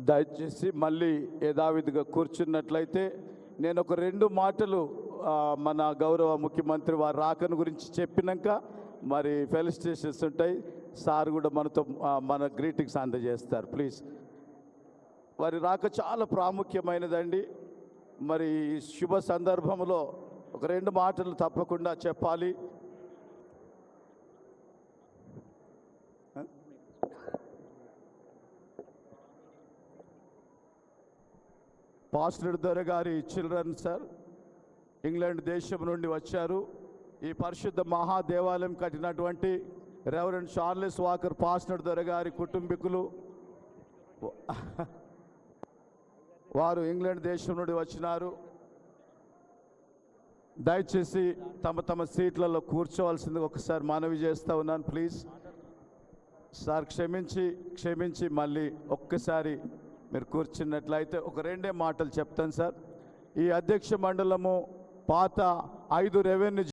దయచేసి మళ్ళీ యథావిధిగా కూర్చున్నట్లయితే నేను ఒక 2 మాటలు మన గౌరవ ముఖ్యమంత్రి వారి రాకను గురించి చెప్పినాక మరి ఫెలిసిటేషన్స్ ఉంటాయి. సార్ కూడా మనతో మన గ్రీటింగ్స్ అందజేస్తారు. ప్లీజ్. వారి రాక చాలా ప్రాముఖ్యమైనదండి. మరి ఈ శుభ సందర్భంలో ఒక 2 మాటలు తప్పకుండా చెప్పాలి. పాస్టర్ దొర గారి చిల్డ్రన్ సార్ ఇంగ్లాండ్ దేశం నుండి వచ్చారు. ఈ పరిశుద్ధ మహాదేవాలయం కట్టినటువంటి రెవరెండ్ చార్లెస్ వాకర్ పాస్టర్ దొర గారి కుటుంబీకులు వారు ఇంగ్లాండ్ దేశం నుండి వచ్చినారు. దయచేసి తమ తమ సీట్లలో కూర్చోవలసింది ఒకసారి మనవి చేస్తూ ఉన్నాను. ప్లీజ్ సార్ క్షమించి మళ్ళీ ఒక్కసారి మీరు కూర్చున్నట్లయితే ఒక 2 మాటలు చెప్తాను సార్. ఈ అధ్యక్ష మండలము పాత 5 రెవెన్యూ